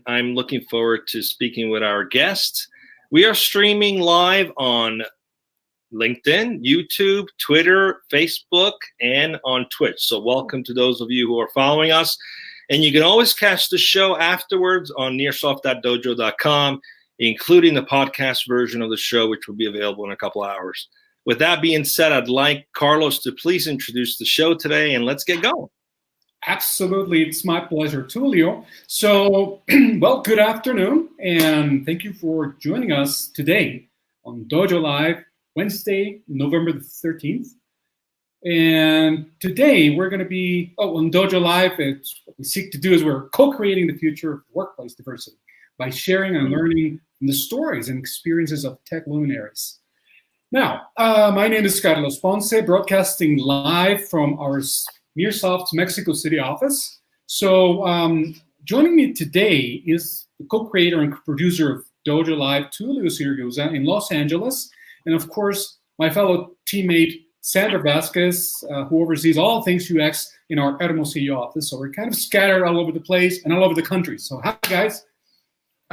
I'm looking forward to speaking with our guest. We are streaming live on LinkedIn, YouTube, Twitter, Facebook, and on Twitch. So welcome to those of you who are following us. And you can always catch the show afterwards on nearsoft.dojo.com, including the podcast version of the show, which will be available in a couple hours. With that being said, I'd like Carlos to please introduce the show today, and let's get going. Absolutely. It's my pleasure, Tulio. So, well, good afternoon, and thank you for joining us today on Dojo Live, Wednesday, November the 13th. And today we're going to be, on Dojo Live, what we seek to do is we're co-creating the future of workplace diversity by sharing and learning from the stories and experiences of tech luminaries. Now, my name is Carlos Ponce, broadcasting live from our Nearsoft's Mexico City office. So joining me today is the co-creator and producer of Dojo Live, Tulio Sirigusa, in Los Angeles. And of course, my fellow teammate, Sandra Vasquez, who oversees all things UX in our Hermosillo office. So we're kind of scattered all over the place and all over the country. So hi, guys.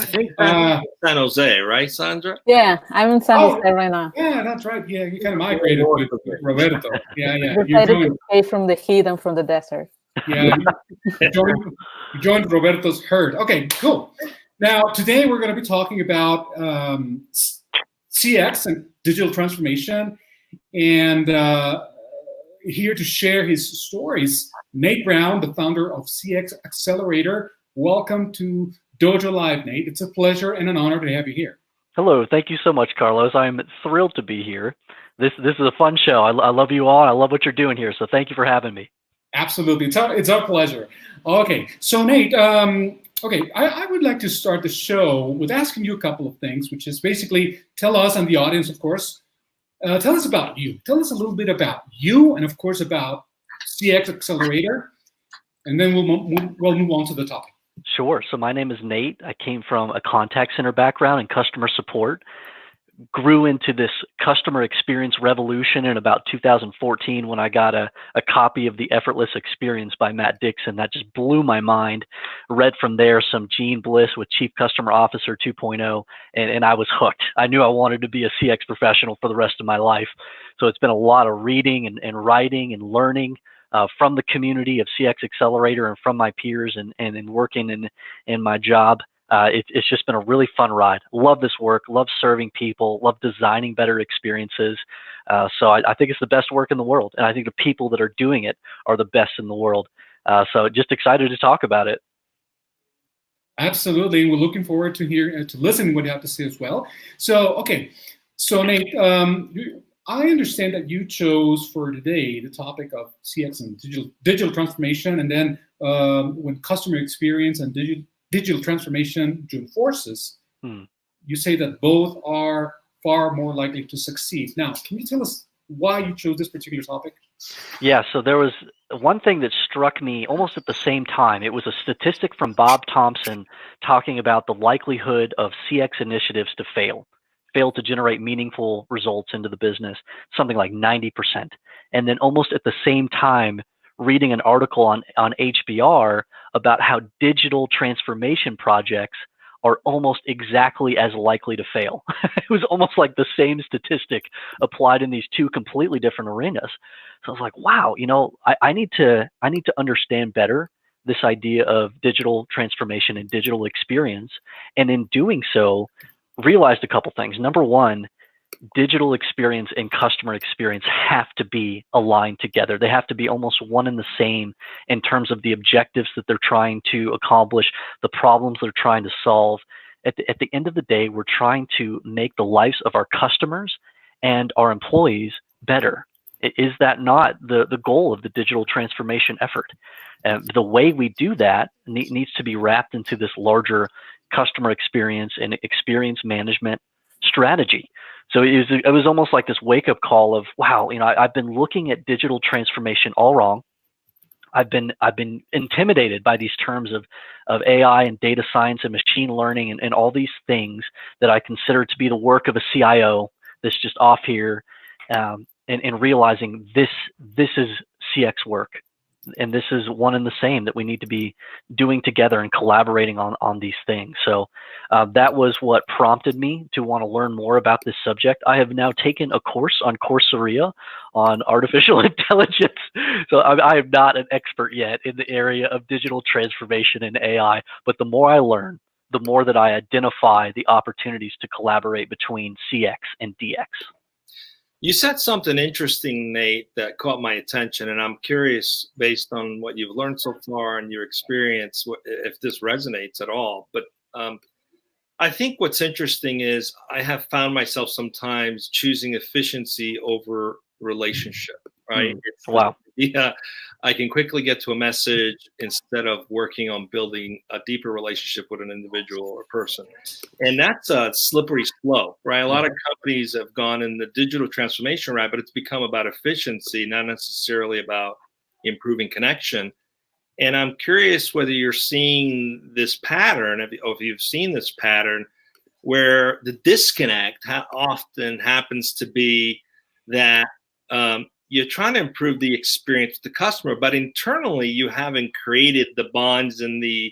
I think San Jose, right, Sandra? Yeah, I'm in San Jose right now. Yeah, that's right. Yeah, you kind of migrated with Roberto. Yeah. Decided to stay from the heat and from the desert. Yeah, you joined Roberto's herd. Okay, cool. Now, today we're going to be talking about CX and digital transformation. And here to share his stories, Nate Brown, the founder of CX Accelerator. Welcome to Dojo Live, Nate. It's a pleasure and an honor to have you here. Hello. Thank you so much, Carlos. I'm thrilled to be here. This is a fun show. I love you all. I love what you're doing here. So thank you for having me. Absolutely. It's our pleasure. Okay. So, Nate, I would like to start the show with asking you a couple of things, which is basically tell us and the audience, of course, tell us about you. Tell us a little bit about you and, of course, about CX Accelerator. And then we'll move on to the topic. Sure. So my name is Nate. I came from a contact center background in customer support, grew into this customer experience revolution in about 2014 when I got a copy of The Effortless Experience by Matt Dixon. That just blew my mind. Read from there some Gene Bliss with Chief Customer Officer 2.0, and I was hooked. I knew I wanted to be a CX professional for the rest of my life. So it's been a lot of reading and writing and learning from the community of CX Accelerator and from my peers and working in my job. It's just been a really fun ride. Love this work, love serving people, love designing better experiences. So I think it's the best work in the world. And I think the people that are doing it are the best in the world. So just excited to talk about it. Absolutely. We're looking forward to listen what you have to say as well. So, okay. So Nate, I understand that you chose for today the topic of CX and digital transformation, and then when customer experience and digital transformation join forces, you say that both are far more likely to succeed. Now, can you tell us why you chose this particular topic? Yeah, so there was one thing that struck me almost at the same time. It was a statistic from Bob Thompson talking about the likelihood of CX initiatives to fail to generate meaningful results into the business, something like 90%. And then almost at the same time, reading an article on HBR about how digital transformation projects are almost exactly as likely to fail. It was almost like the same statistic applied in these two completely different arenas. So I was like, wow, I need to understand better this idea of digital transformation and digital experience. And in doing so, realized a couple things. Number one, digital experience and customer experience have to be aligned together. They have to be almost one and the same in terms of the objectives that they're trying to accomplish, the problems they're trying to solve. At the end of the day, we're trying to make the lives of our customers and our employees better. Is that not the goal of the digital transformation effort? The way we do that needs to be wrapped into this larger customer experience and experience management strategy. So it was almost like this wake-up call of, wow, I've been looking at digital transformation all wrong. I've been intimidated by these terms of AI and data science and machine learning and all these things that I consider to be the work of a CIO that's just off here, and realizing this is CX work. and this is one and the same that we need to be doing together and collaborating on these things. So that was what prompted me to want to learn more about this subject. I have now taken a course on Coursera on artificial intelligence. So I am not an expert yet in the area of digital transformation and AI, but the more I learn, the more that I identify the opportunities to collaborate between CX and DX. You said something interesting, Nate, that caught my attention, and I'm curious, based on what you've learned so far and your experience, if this resonates at all. But I think what's interesting is I have found myself sometimes choosing efficiency over relationship, right? Wow. Yeah, I can quickly get to a message instead of working on building a deeper relationship with an individual or person. And that's a slippery slope, right? A lot of companies have gone in the digital transformation route, but it's become about efficiency, not necessarily about improving connection. And I'm curious whether you're seeing this pattern, or if you've seen this pattern, where the disconnect often happens to be that you're trying to improve the experience of the customer, but internally you haven't created the bonds and the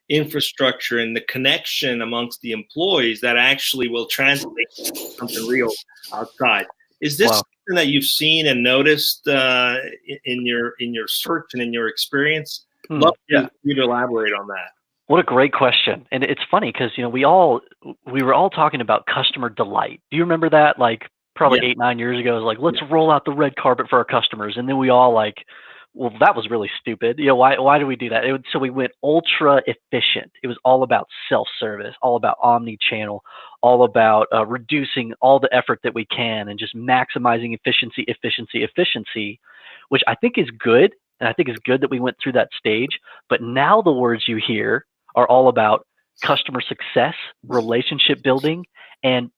infrastructure and the connection amongst the employees that actually will translate to something real outside. Is this something that you've seen and noticed in your search and in your experience? Love you to elaborate on that. What a great question. And it's funny because, you know, we were all talking about customer delight. Do you remember that? Like probably 8-9 years ago, it was like, let's roll out the red carpet for our customers. And then we all like, well, that was really stupid. You know, why do we do that? So we went ultra efficient. It was all about self-service, all about omni-channel, all about reducing all the effort that we can and just maximizing efficiency, which I think is good. And I think it's good that we went through that stage. But now the words you hear are all about customer success, relationship building, and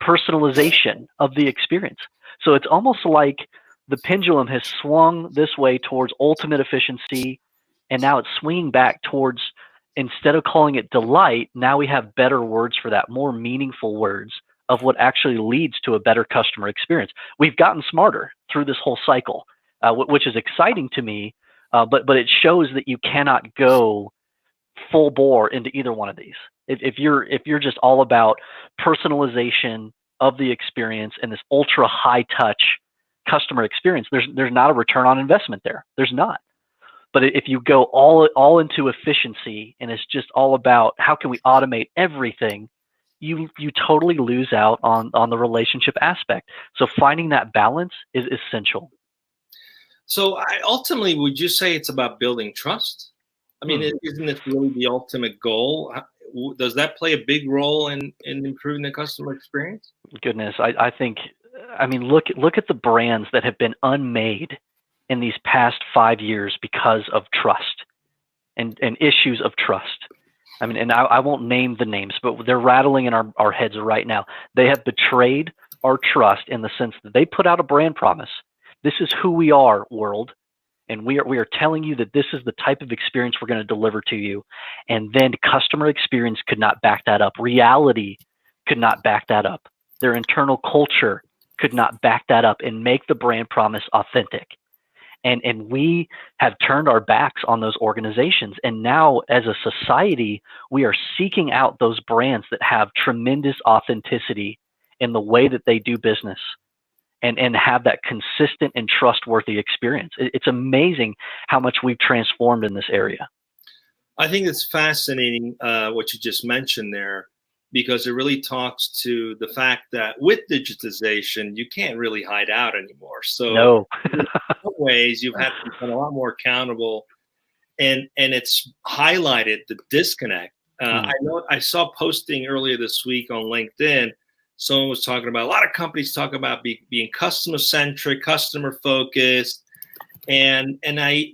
personalization of the experience. So it's almost like the pendulum has swung this way towards ultimate efficiency, and now it's swinging back towards, instead of calling it delight, now we have better words for that, more meaningful words of what actually leads to a better customer experience. We've gotten smarter through this whole cycle, which is exciting to me, but it shows that you cannot go full bore into either one of these. If you're just all about personalization of the experience and this ultra high touch customer experience, there's not a return on investment there. There's not. But if you go all into efficiency and it's just all about how can we automate everything, you totally lose out on the relationship aspect. So finding that balance is essential. So ultimately, would you say it's about building trust? I mean, isn't it really the ultimate goal? Does that play a big role in improving the customer experience? Goodness, I think, I mean, look at the brands that have been unmade in these past 5 years because of trust and issues of trust. I mean, and I won't name the names, but they're rattling in our heads right now. They have betrayed our trust in the sense that they put out a brand promise. This is who we are, world. And we are telling you that this is the type of experience we're going to deliver to you. And then customer experience could not back that up. Reality could not back that up. Their internal culture could not back that up and make the brand promise authentic. And we have turned our backs on those organizations. And now as a society, we are seeking out those brands that have tremendous authenticity in the way that they do business. And have that consistent and trustworthy experience. It's amazing how much we've transformed in this area. I think it's fascinating what you just mentioned there, because it really talks to the fact that with digitization, you can't really hide out anymore. So in some ways, you've had to become a lot more accountable, and it's highlighted the disconnect. I saw posting earlier this week on LinkedIn. Someone was talking about, a lot of companies talk about being customer-centric, customer-focused, and I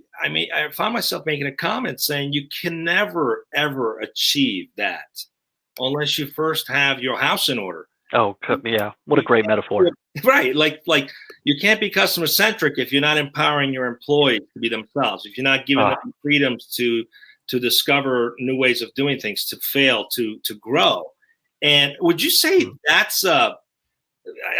found myself making a comment saying you can never, ever achieve that unless you first have your house in order. Oh, yeah. What a great metaphor. Right. Like you can't be customer-centric if you're not empowering your employees to be themselves, if you're not giving them freedoms to discover new ways of doing things, to fail, to grow. And would you say that's I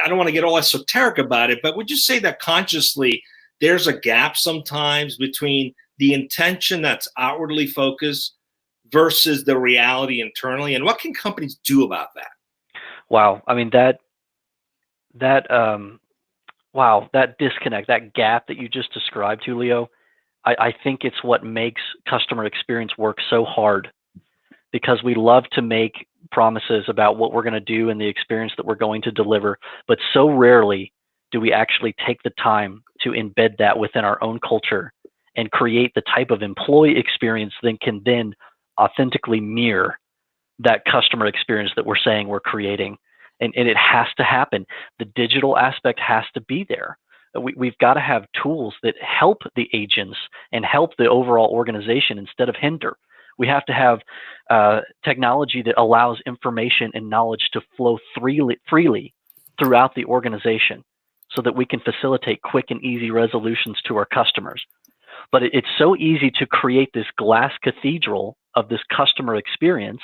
don't want to get all esoteric about it, but would you say that consciously there's a gap sometimes between the intention that's outwardly focused versus the reality internally? And what can companies do about that? Wow. I mean, wow, that disconnect, that gap that you just described, Julio, I think it's what makes customer experience work so hard, because we love to make promises about what we're going to do and the experience that we're going to deliver, but so rarely do we actually take the time to embed that within our own culture and create the type of employee experience that can then authentically mirror that customer experience that we're saying we're creating. And it has to happen. The digital aspect has to be there. We've got to have tools that help the agents and help the overall organization instead of hinder. We have to have technology that allows information and knowledge to flow freely throughout the organization so that we can facilitate quick and easy resolutions to our customers. But it's so easy to create this glass cathedral of this customer experience,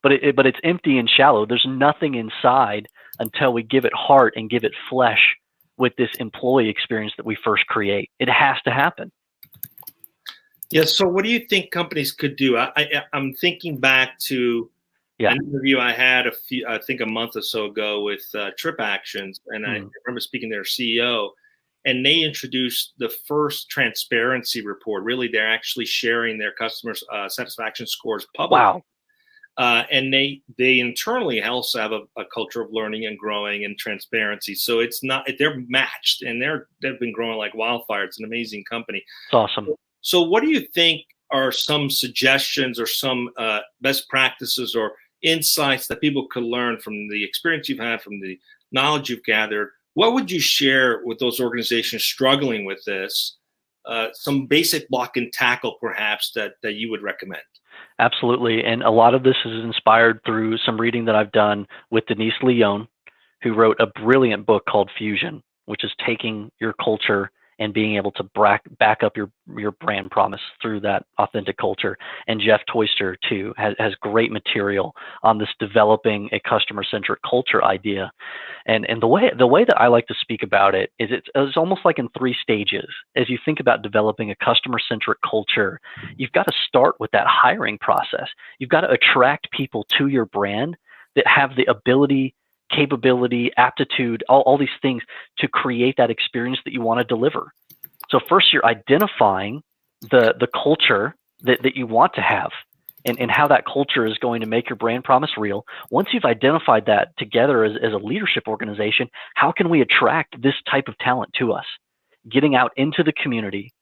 but it's empty and shallow. There's nothing inside until we give it heart and give it flesh with this employee experience that we first create. It has to happen. Yeah. So what do you think companies could do? I'm thinking back to an interview I had a month or so ago with Trip Actions, and I remember speaking to their CEO, and they introduced the first transparency report. Really, they're actually sharing their customers' satisfaction scores publicly. Wow. And they internally also have a culture of learning and growing and transparency. So it's not, they're matched, and they've been growing like wildfire. It's an amazing company. It's awesome. So what do you think are some suggestions or some best practices or insights that people could learn from the experience you've had, from the knowledge you've gathered? What would you share with those organizations struggling with this? Some basic block and tackle, perhaps, that you would recommend? Absolutely. And a lot of this is inspired through some reading that I've done with Denise Leon, who wrote a brilliant book called Fusion, which is taking your culture and being able to back up your brand promise through that authentic culture. And Jeff Toyster, too, has great material on this developing a customer-centric culture idea. And the way that I like to speak about it is it's almost like in 3 stages. As you think about developing a customer-centric culture, you've got to start with that hiring process. You've got to attract people to your brand that have the ability, capability, aptitude, all these things to create that experience that you want to deliver. So first, you're identifying the culture that you want to have and how that culture is going to make your brand promise real. Once you've identified that together as a leadership organization, how can we attract this type of talent to us? Getting out into the community,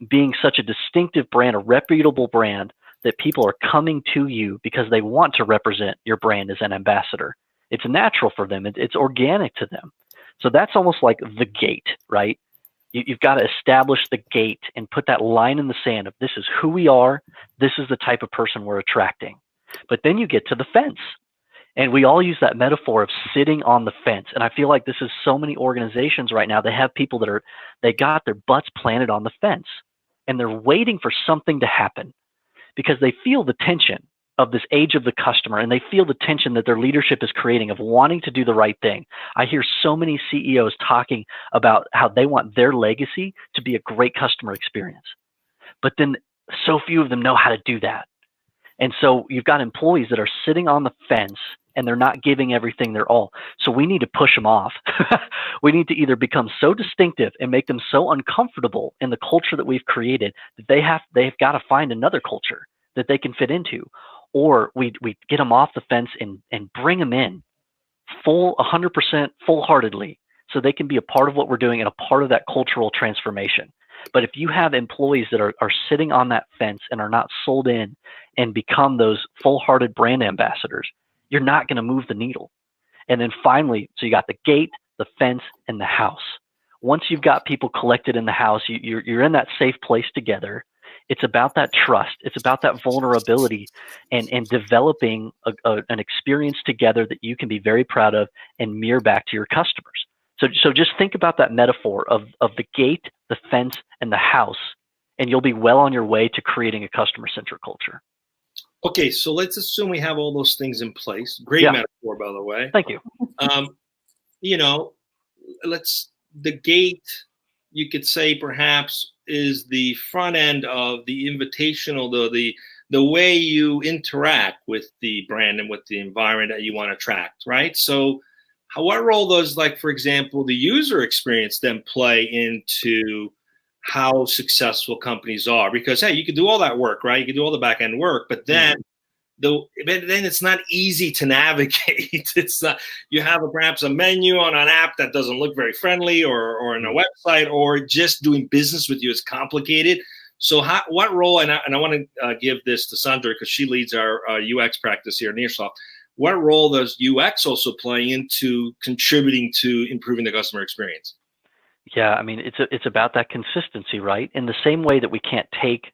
being such a distinctive brand, a reputable brand, that people are coming to you because they want to represent your brand as an ambassador. It's natural for them. It's organic to them. So that's almost like the gate, right? You've got to establish the gate and put that line in the sand of this is who we are. This is the type of person we're attracting. But then you get to the fence. And we all use that metaphor of sitting on the fence. And I feel like this is so many organizations right now. They have people they got their butts planted on the fence, and they're waiting for something to happen because they feel the tension of this age of the customer, and they feel the tension that their leadership is creating of wanting to do the right thing. I hear so many CEOs talking about how they want their legacy to be a great customer experience, but then so few of them know how to do that. And so you've got employees that are sitting on the fence and they're not giving everything their all. So we need to push them off. We need to either become so distinctive and make them so uncomfortable in the culture that we've created that they've got to find another culture that they can fit into. Or we get them off the fence and bring them in 100% full-heartedly so they can be a part of what we're doing and a part of that cultural transformation. But if you have employees that are sitting on that fence and are not sold in and become those full-hearted brand ambassadors, you're not going to move the needle. And then finally, so you got the gate, the fence, and the house. Once you've got people collected in the house, you're in that safe place together. It's about that trust. It's about that vulnerability and developing an experience together that you can be very proud of and mirror back to your customers. So just think about that metaphor of the gate, the fence, and the house, and you'll be well on your way to creating a customer-centric culture. Okay, so let's assume we have all those things in place. Great metaphor, by the way. Thank you. The gate, you could say perhaps is the front end of the invitational, the way you interact with the brand and with the environment that you want to attract, right? So what role does, like, for example, the user experience then play into how successful companies are? Because, hey, you can do all that work, right? You can do all the back end work, but then then it's not easy to navigate. It's not, you have perhaps a menu on an app that doesn't look very friendly, or on a website, or just doing business with you is complicated. So what role, and I want to give this to Sandra because she leads our UX practice here at Nearsoft. What role does UX also play into contributing to improving the customer experience? Yeah, I mean, it's about that consistency, right? In the same way that we can't take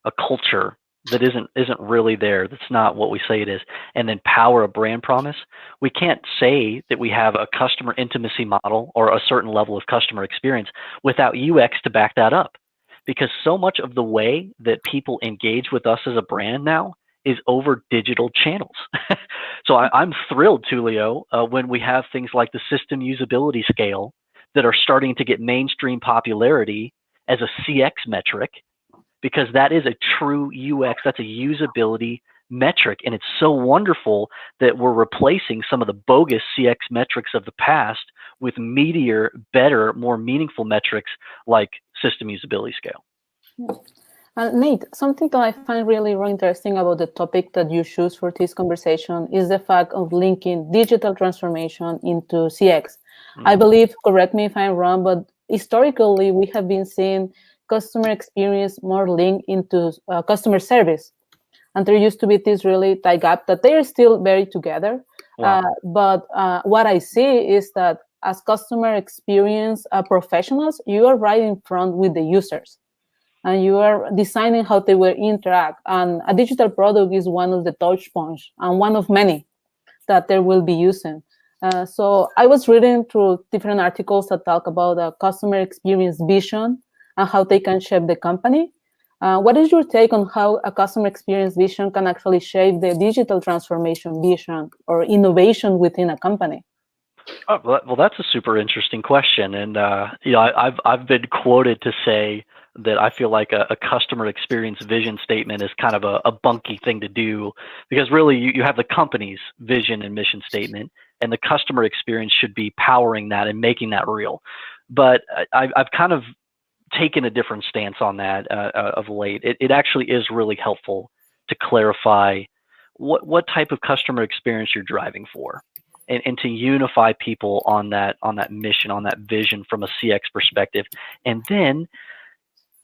a culture that isn't really there, that's not what we say it is, and then power a brand promise. We can't say that we have a customer intimacy model or a certain level of customer experience without UX to back that up. Because so much of the way that people engage with us as a brand now is over digital channels. So I'm thrilled, Tulio, when we have things like the system usability scale that are starting to get mainstream popularity as a CX metric, because that is a true UX, that's a usability metric. And it's so wonderful that we're replacing some of the bogus CX metrics of the past with meatier, better, more meaningful metrics like system usability scale. Nate, something that I find really, really interesting about the topic that you choose for this conversation is the fact of linking digital transformation into CX. I believe, correct me if I'm wrong, but historically we have been seeing customer experience more linked into customer service. And there used to be this really tight gap that they are still very together. Wow. But what I see is that as customer experience professionals, you are right in front with the users. And you are designing how they will interact. And a digital product is one of the touch points and one of many that they will be using. So I was reading through different articles that talk about the customer experience vision and how they can shape the company. What is your take on how a customer experience vision can actually shape the digital transformation vision or innovation within a company? Oh, well, that's a super interesting question. And I've been quoted to say that I feel like a customer experience vision statement is kind of a bunky thing to do, because really you have the company's vision and mission statement, and the customer experience should be powering that and making that real. But I've kind of taken a different stance on that of late. It actually is really helpful to clarify what type of customer experience you're driving for, and to unify people on that mission, on that vision from a CX perspective, and then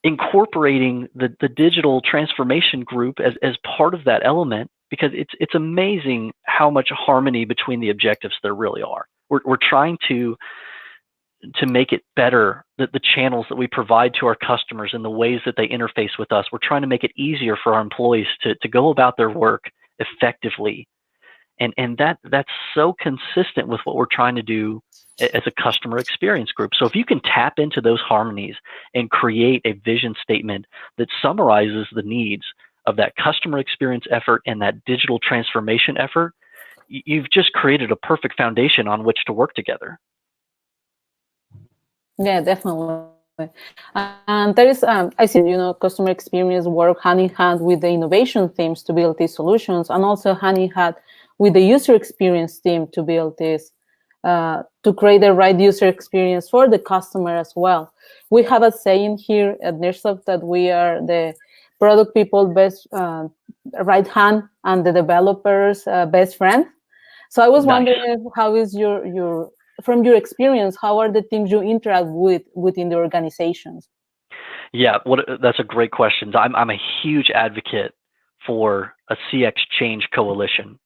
incorporating the digital transformation group as part of that element, because it's amazing how much harmony between the objectives there really are. We're trying to make it better, the channels that we provide to our customers and the ways that they interface with us. We're trying to make it easier for our employees to go about their work effectively. And that's so consistent with what we're trying to do as a customer experience group. So if you can tap into those harmonies and create a vision statement that summarizes the needs of that customer experience effort and that digital transformation effort, you've just created a perfect foundation on which to work together. Yeah, definitely. And there is, I see, customer experience work hand in hand with the innovation teams to build these solutions, and also hand in hand with the user experience team to build this, to create the right user experience for the customer as well. We have a saying here at Nearsoft that we are the product people best right hand and the developers best friend. So I was wondering, how is your from your experience, how are the teams you interact with within the organizations? Yeah, that's a great question. I'm a huge advocate for a CX change coalition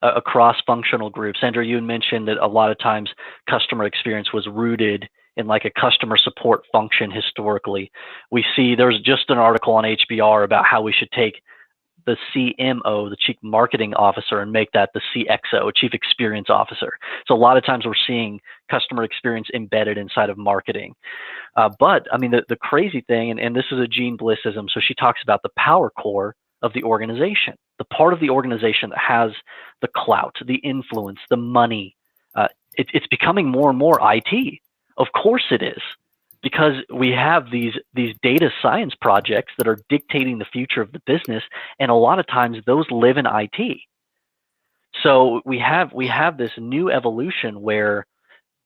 across functional groups. Andrew, you mentioned that a lot of times customer experience was rooted in like a customer support function historically. We see there's just an article on HBR about how we should take the CMO, the Chief Marketing Officer, and make that the CXO, Chief Experience Officer. So a lot of times we're seeing customer experience embedded inside of marketing. But I mean, the crazy thing, and this is a Jean Blissism, so she talks about the power core of the organization, the part of the organization that has the clout, the influence, the money. It's becoming more and more IT. Of course it is. because we have these data science projects that are dictating the future of the business, and a lot of times those live in IT. So we have this new evolution where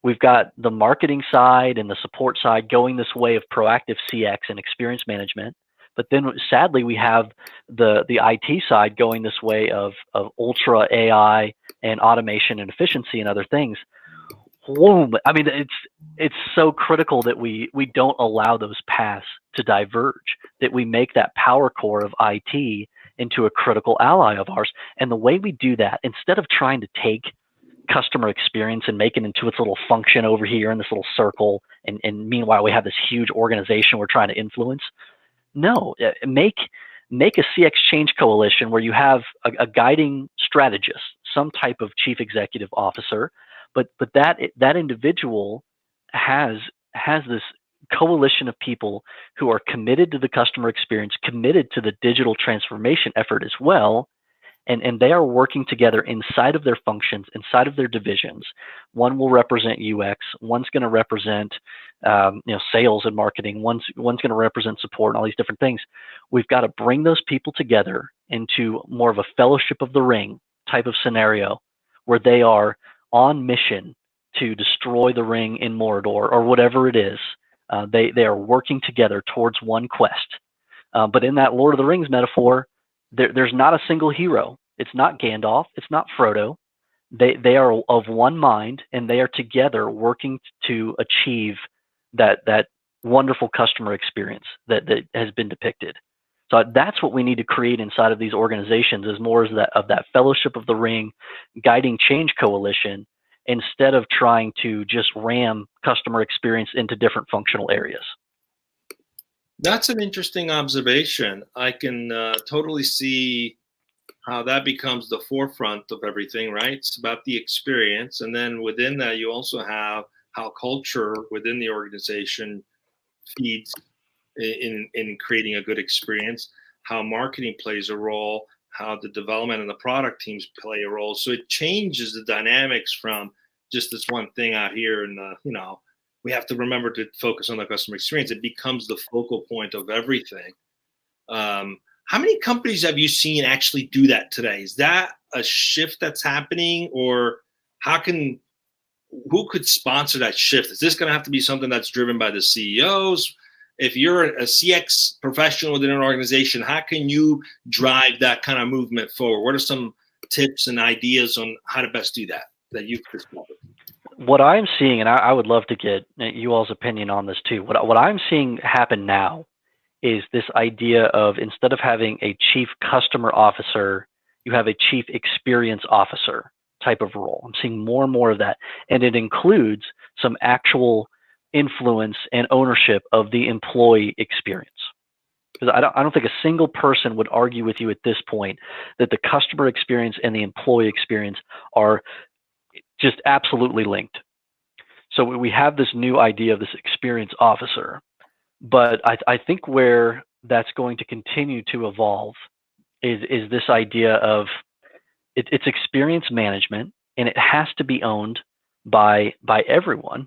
we've got the marketing side and the support side going this way of proactive CX and experience management, but then sadly we have the IT side going this way of ultra AI and automation and efficiency and other things. Whoa, I mean, it's so critical that we don't allow those paths to diverge, that we make that power core of IT into a critical ally of ours. And the way we do that, instead of trying to take customer experience and make it into its little function over here in this little circle, and meanwhile we have this huge organization we're trying to influence, no, make a CX change coalition where you have a guiding strategist, some type of chief executive officer, but that individual has this coalition of people who are committed to the customer experience, committed to the digital transformation effort as well, and they are working together inside of their functions, inside of their divisions. One will represent UX, one's going to represent sales and marketing, one's going to represent support and all these different things. We've got to bring those people together into more of a fellowship of the ring type of scenario where they are on mission to destroy the ring in Mordor or whatever it is. They are working together towards one quest. But in that Lord of the Rings metaphor, there's not a single hero. It's not Gandalf. It's not Frodo. They are of one mind, and they are together working to achieve that wonderful customer experience that has been depicted. So that's what we need to create inside of these organizations, is more of that fellowship of the ring, guiding change coalition, instead of trying to just ram customer experience into different functional areas. That's an interesting observation. I can totally see how that becomes the forefront of everything, right? It's about the experience. And then within that, you also have how culture within the organization feeds in creating a good experience, how marketing plays a role, how the development and the product teams play a role. So it changes the dynamics from just this one thing out here and, we have to remember to focus on the customer experience. It becomes the focal point of everything. How many companies have you seen actually do that today? Is that a shift that's happening, or who could sponsor that shift? Is this going to have to be something that's driven by the CEOs? If you're a CX professional within an organization, how can you drive that kind of movement forward? What are some tips and ideas on how to best do that you've discovered? What I'm seeing, and I would love to get you all's opinion on this too. What I'm seeing happen now is this idea of, instead of having a chief customer officer, you have a chief experience officer type of role. I'm seeing more and more of that. And it includes some actual influence and ownership of the employee experience. Because I don't think a single person would argue with you at this point that the customer experience and the employee experience are just absolutely linked. So we have this new idea of this experience officer, but I think where that's going to continue to evolve is this idea of it's experience management, and it has to be owned by everyone.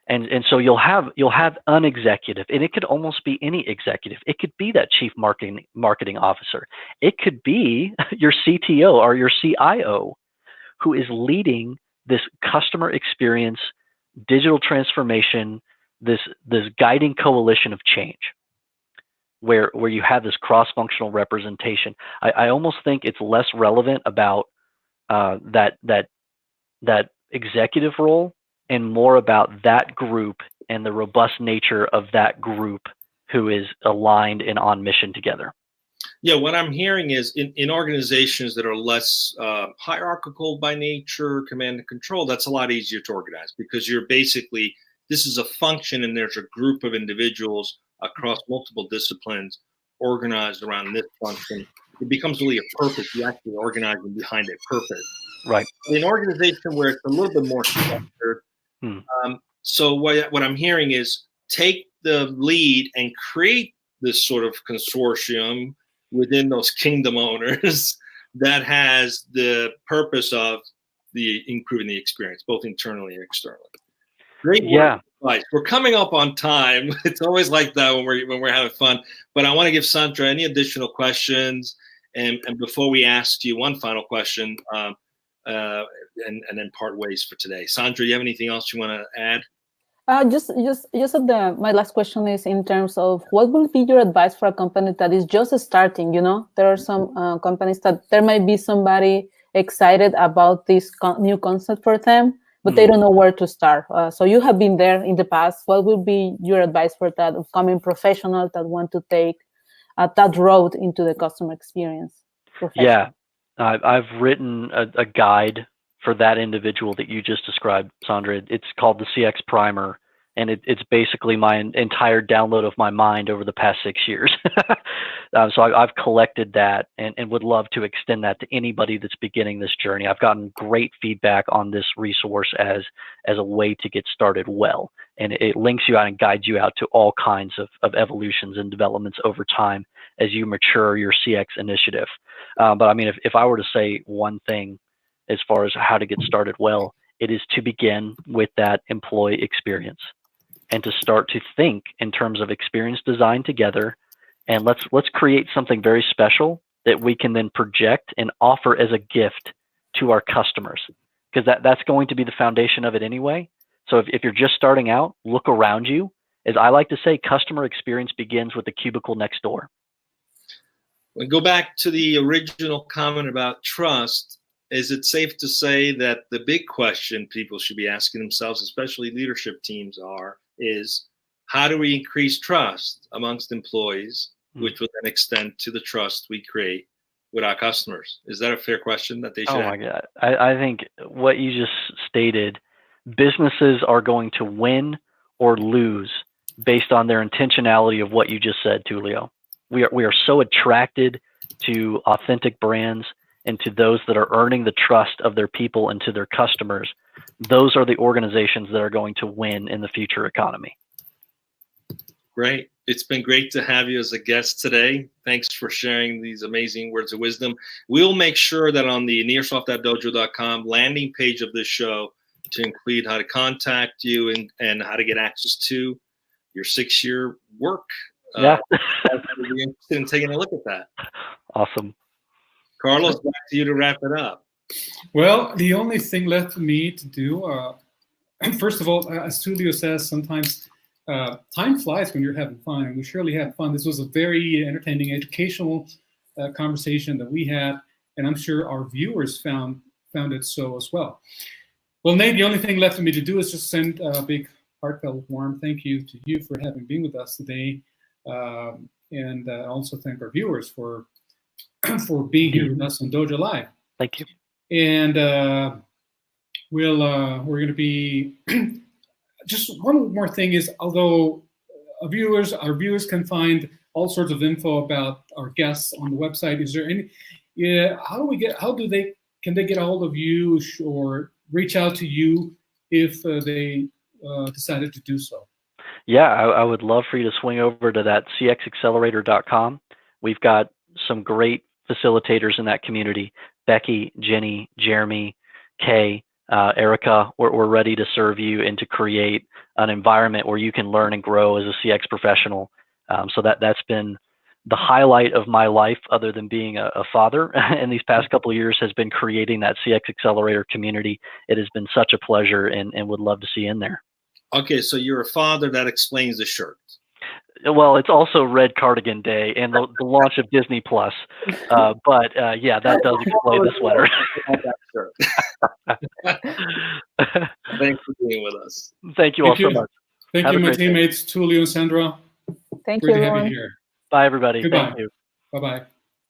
And so you'll have an executive, and it could almost be any executive. It could be that chief marketing officer. It could be your CTO or your CIO, who is leading this customer experience, digital transformation, this guiding coalition of change, where you have this cross-functional representation. I almost think it's less relevant about that executive role, and more about that group and the robust nature of that group who is aligned and on mission together. Yeah, what I'm hearing is in organizations that are less hierarchical by nature, command and control, that's a lot easier to organize, because you're basically, this is a function and there's a group of individuals across multiple disciplines organized around this function. It becomes really a purpose. You actually organizing behind a purpose. Right. In an organization where it's a little bit more structured, so what I'm hearing is take the lead and create this sort of consortium within those kingdom owners that has the purpose of improving the experience, both internally and externally. Great work. Yeah. Right. We're coming up on time. It's always like that when we're having fun. But I want to give Sandra any additional questions, and before we ask you one final question, and then part ways for today. Sandra, you have anything else you want to add? Just my last question is in terms of what will be your advice for a company that is just starting? You know, there are some companies that there might be somebody excited about this new concept for them, but they don't know where to start. So you have been there in the past. What will be your advice for that upcoming professional that want to take that road into the customer experience profession? Yeah, I've written a guide for that individual that you just described, Sandra. It's called the CX Primer, and it's basically my entire download of my mind over the past 6 years. So I've collected that and would love to extend that to anybody that's beginning this journey. I've gotten great feedback on this resource as a way to get started well, and it links you out and guides you out to all kinds of evolutions and developments over time as you mature your CX initiative. But I mean, if I were to say one thing as far as how to get started well, it is to begin with that employee experience and to start to think in terms of experience design together. And let's create something very special that we can then project and offer as a gift to our customers, because that's going to be the foundation of it anyway. So if you're just starting out, look around you. As I like to say, customer experience begins with the cubicle next door. We go back to the original comment about trust. Is it safe to say that the big question people should be asking themselves, especially leadership teams, is how do we increase trust amongst employees, which will then extend to the trust we create with our customers? Is that a fair question that they should ask? Oh my God. I think what you just stated, businesses are going to win or lose based on their intentionality of what you just said, Tulio. We are so attracted to authentic brands and to those that are earning the trust of their people and to their customers. Those are the organizations that are going to win in the future economy. Great. It's been great to have you as a guest today. Thanks for sharing these amazing words of wisdom. We'll make sure that on the nearsoft.dojo.com landing page of this show to include how to contact you and how to get access to your 6-year work. Yeah. I'd be interested in taking a look at that. Awesome. Carlos, back to you to wrap it up. Well, the only thing left for me to do, first of all, as Tulio says, sometimes time flies when you're having fun, and we surely had fun. This was a very entertaining, educational conversation that we had, and I'm sure our viewers found it so as well. Well, Nate, the only thing left for me to do is just send a big, heartfelt, warm thank you to you for having been with us today, and also thank our viewers for being here with us on Dojo Live. Thank you. And we're going to be just one more thing is, although our viewers can find all sorts of info about our guests on the website. Is there any? Yeah, can they get a hold of you or reach out to you if they decided to do so? Yeah, I would love for you to swing over to that cxaccelerator.com. We've got some great facilitators in that community. Becky, Jenny, Jeremy, Kay, Erica, we're ready to serve you and to create an environment where you can learn and grow as a CX professional. So that's been the highlight of my life, other than being a father in these past couple of years, has been creating that CX Accelerator community. It has been such a pleasure, and would love to see you in there. Okay, so you're a father. That explains the shirt. Well, it's also Red Cardigan Day and the launch of Disney Plus. But yeah, that does explain the sweater. Thanks for being with us. Thank you all so much. Thank you, my teammates, Tulio and Sandra. Thank Great you, to have everyone. you here. Bye, everybody. Goodbye. Thank you. Bye-bye.